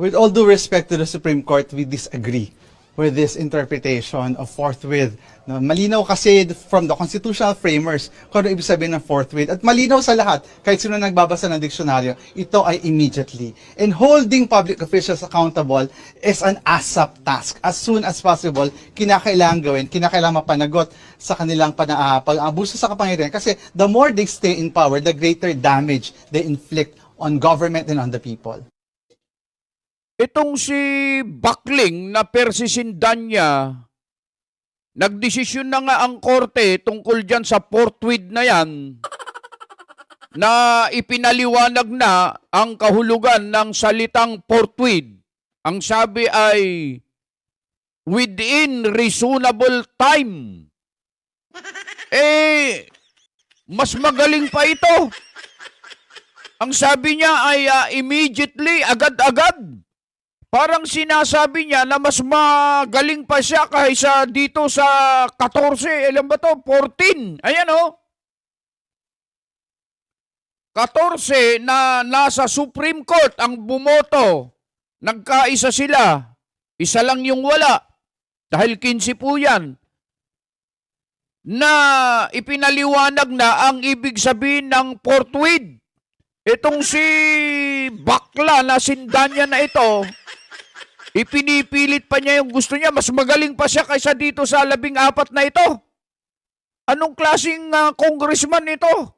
With all due respect to the Supreme Court, we disagree with this interpretation of forthwith. No, malinaw kasi from the constitutional framers kung ano ibig sabihin ng forthwith. At malinaw sa lahat, kahit sino nagbabasa ng diksyonaryo, ito ay immediately. And holding public officials accountable is an ASAP task. As soon as possible, kinakailangan gawin, kinakailangan mapanagot sa kanilang pag-abuso sa kapangyarihan. Kasi the more they stay in power, the greater damage they inflict on government and on the people. Itong si Bakling na persisindan niya, nagdesisyon na nga ang korte tungkol dyan sa forthwith na yan, na ipinaliwanag na ang kahulugan ng salitang forthwith. Ang sabi ay, within reasonable time. Mas magaling pa ito. Ang sabi niya ay immediately, agad-agad. Parang sinasabi niya na mas magaling pa siya kaysa dito sa 14. Alam ba to? 14. Ayan o. 14 na nasa Supreme Court ang bumoto. Nagkaisa sila. Isa lang yung wala. Dahil 15 po yan. Na ipinaliwanag na ang ibig sabihin ng forthwith. Itong si bakla na sindanya na ito, ipinipilit pa niya yung gusto niya. Mas magaling pa siya kaysa dito sa 14 na ito. Anong klaseng congressman ito?